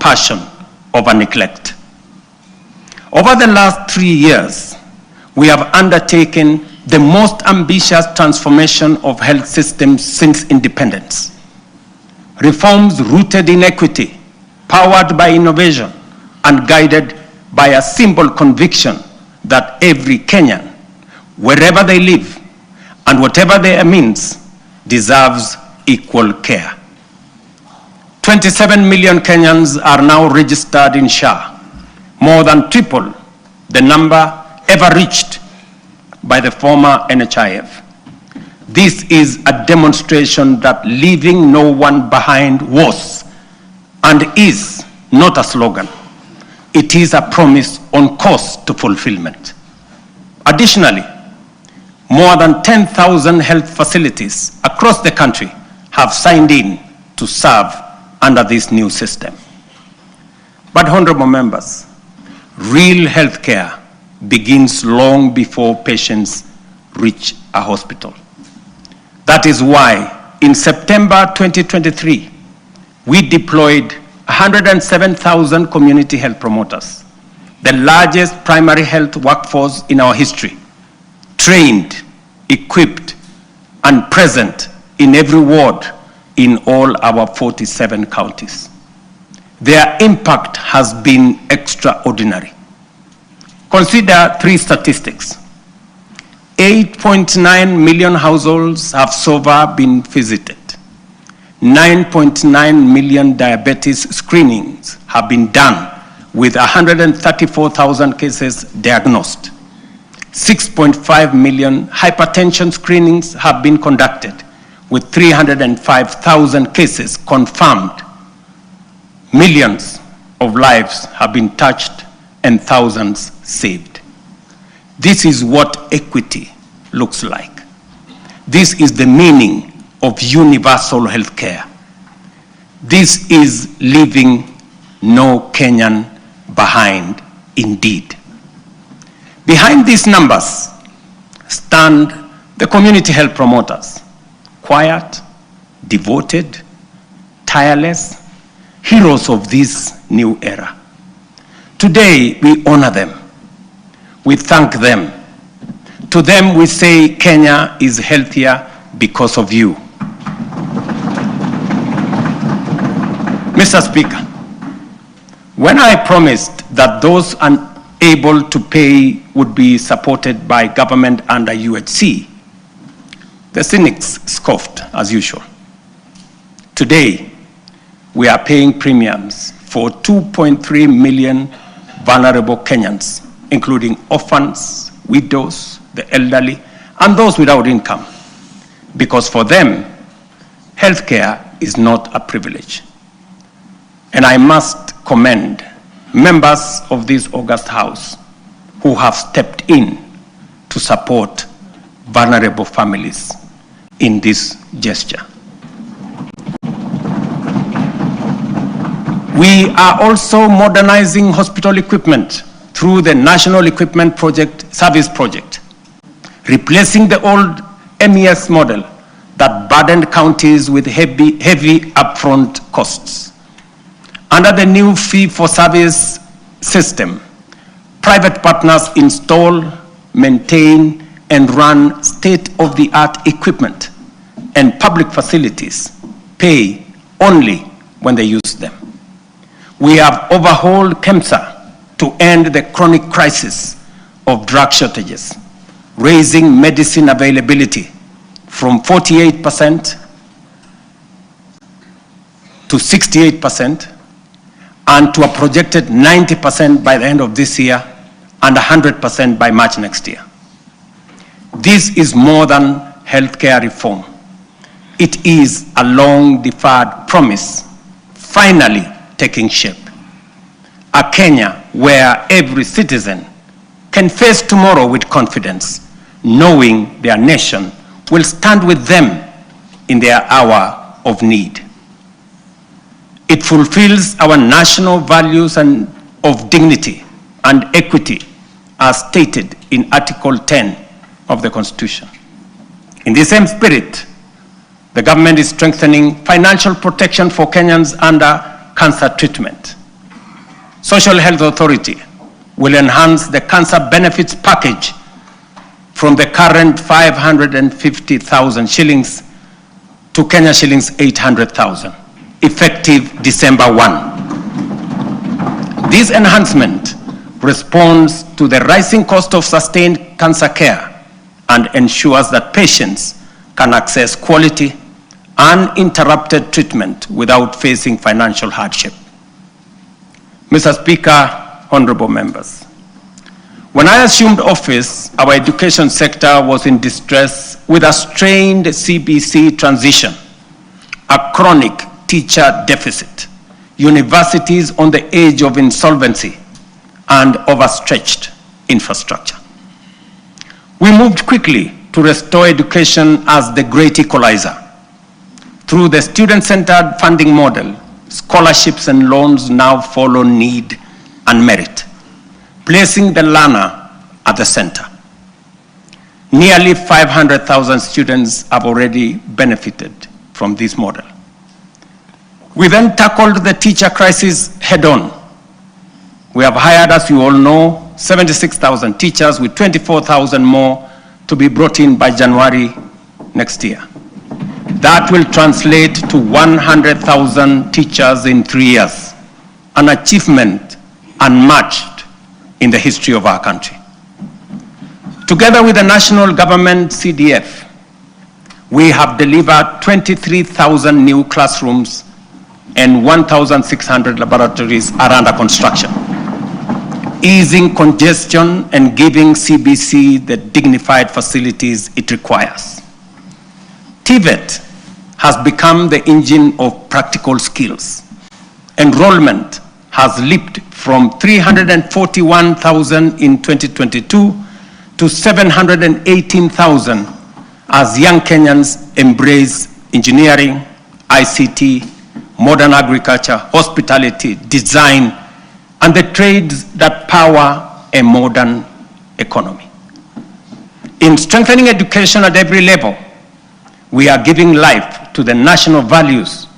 passion over neglect. Over the last 3 years, we have undertaken the most ambitious transformation of health systems since independence. Reforms rooted in equity, powered by innovation, and guided by a simple conviction that every Kenyan, wherever they live and whatever their means, deserves equal care. 27 million Kenyans are now registered in SHA, more than triple the number ever reached by the former NHIF. This is a demonstration that leaving no one behind was and is not a slogan. It is a promise on course to fulfillment. Additionally, more than 10,000 health facilities across the country have signed in to serve under this new system. But honorable members, real health care begins long before patients reach a hospital. That is why in September 2023, we deployed 107,000 community health promoters, the largest primary health workforce in our history, trained, equipped, and present in every ward in all our 47 counties. Their impact has been extraordinary. Consider 3 statistics. 8.9 million households have so far been visited. 9.9 million diabetes screenings have been done with 134,000 cases diagnosed. 6.5 million hypertension screenings have been conducted with 305,000 cases confirmed. Millions of lives have been touched and thousands saved. This is what equity looks like. This is the meaning of universal health care. This is leaving no Kenyan behind indeed. Behind these numbers stand the community health promoters, quiet, devoted, tireless, heroes of this new era. Today, we honor them. We thank them. To them, we say Kenya is healthier because of you. Mr. Speaker, when I promised that those unable to pay would be supported by government under UHC, the cynics scoffed as usual. Today, we are paying premiums for 2.3 million vulnerable Kenyans, including orphans, widows, the elderly, and those without income, because for them, healthcare is not a privilege. And I must commend members of this august House who have stepped in to support vulnerable families in this gesture. We are also modernizing hospital equipment through the National Equipment Service Project, replacing the old MES model that burdened counties with heavy upfront costs. Under the new fee-for-service system, private partners install, maintain, and run state-of-the-art equipment, and public facilities pay only when they use them. We have overhauled KEMSA to end the chronic crisis of drug shortages, raising medicine availability from 48% to 68%, and to a projected 90% by the end of this year and 100% by March next year. This is more than healthcare reform. It is a long-deferred promise finally taking shape. A Kenya where every citizen can face tomorrow with confidence, knowing their nation will stand with them in their hour of need. It fulfills our national values of dignity and equity as stated in Article 10 of the Constitution. In the same spirit, the government is strengthening financial protection for Kenyans under cancer treatment, Social Health Authority will enhance the cancer benefits package from the current 550,000 shillings to Kenya shillings 800,000, effective December 1. This enhancement responds to the rising cost of sustained cancer care and ensures that patients can access quality, uninterrupted treatment without facing financial hardship. Mr. Speaker, honorable members, when I assumed office, our education sector was in distress with a strained CBC transition, a chronic teacher deficit, universities on the edge of insolvency, and overstretched infrastructure. We moved quickly to restore education as the great equalizer. Through the student-centered funding model, scholarships and loans now follow need and merit, placing the learner at the center. Nearly 500,000 students have already benefited from this model. We then tackled the teacher crisis head-on. We have hired, as you all know, 76,000 teachers, with 24,000 more to be brought in by January next year. That will translate to 100,000 teachers in 3 years, an achievement unmatched in the history of our country. Together with the national government CDF, we have delivered 23,000 new classrooms and 1,600 laboratories are under construction, easing congestion and giving CBC the dignified facilities it requires. TVET has become the engine of practical skills. Enrollment has leaped from 341,000 in 2022 to 718,000 as young Kenyans embrace engineering, ICT, modern agriculture, hospitality, design, and the trades that power a modern economy. In strengthening education at every level, we are giving life to the national values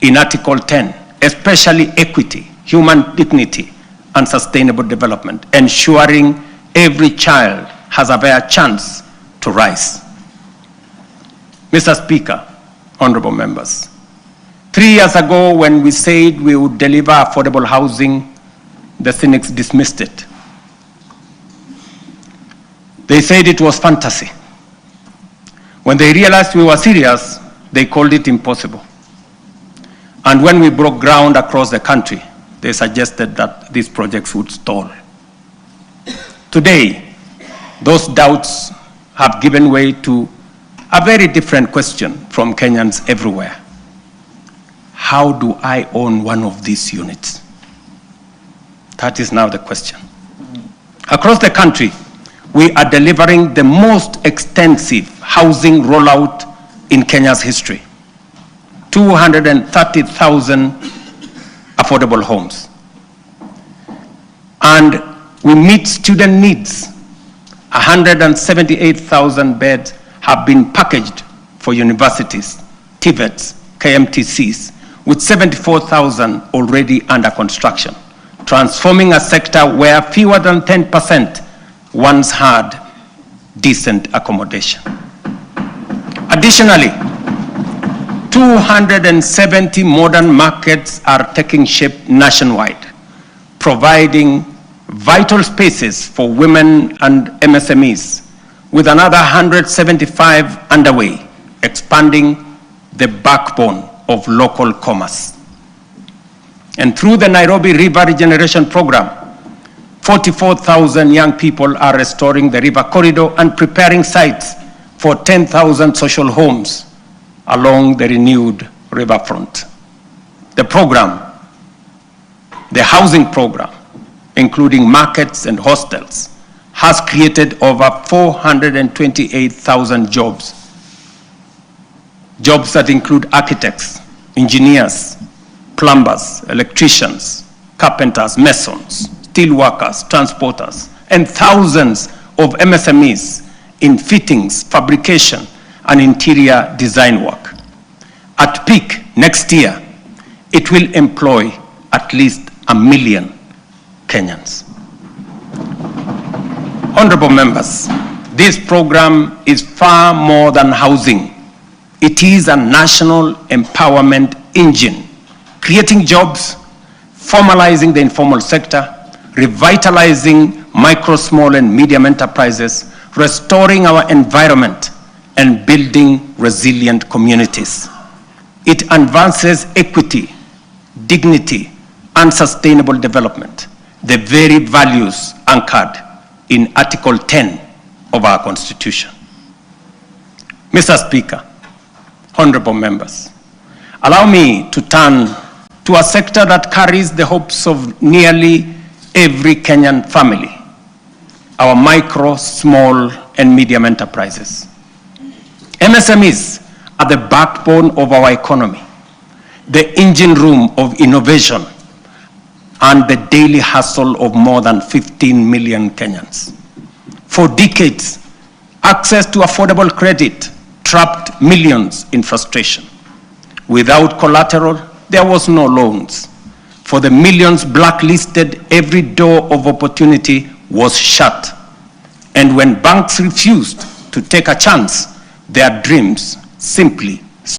in Article 10, especially equity, human dignity, and sustainable development, ensuring every child has a fair chance to rise. Mr. Speaker, honorable members, 3 years ago when we said we would deliver affordable housing, the cynics dismissed it. They said it was fantasy. When they realized we were serious, they called it impossible. And when we broke ground across the country, they suggested that these projects would stall. Today, those doubts have given way to a very different question from Kenyans everywhere. How do I own one of these units? That is now the question. Across the country, we are delivering the most extensive housing rollout in Kenya's history. 230,000 affordable homes. And we meet student needs. 178,000 beds have been packaged for universities, TVETs, KMTCs, with 74,000 already under construction, transforming a sector where fewer than 10% once had decent accommodation. Additionally, 270 modern markets are taking shape nationwide, providing vital spaces for women and MSMEs, with another 175 underway, expanding the backbone of local commerce. And through the Nairobi River Regeneration Program, 44,000 young people are restoring the river corridor and preparing sites for 10,000 social homes along the renewed riverfront. The program, the housing program, including markets and hostels, has created over 428,000 jobs. Jobs that include architects, engineers, plumbers, electricians, carpenters, masons, steel workers, transporters, and thousands of MSMEs in fittings, fabrication, and interior design work. At peak next year, it will employ at least 1 million Kenyans. Honorable members, this program is far more than housing. It is a national empowerment engine, creating jobs, formalizing the informal sector, revitalizing micro, small, and medium enterprises, restoring our environment, and building resilient communities. It advances equity, dignity, and sustainable development, the very values anchored in Article 10 of our Constitution. Mr. Speaker, honorable members, allow me to turn to a sector that carries the hopes of nearly every Kenyan family, our micro, small, and medium enterprises. MSMEs are the backbone of our economy, the engine room of innovation, and the daily hustle of more than 15 million Kenyans. For decades, access to affordable credit trapped millions in frustration. Without collateral, there was no loans. For the millions blacklisted, every door of opportunity was shut. And when banks refused to take a chance, their dreams simply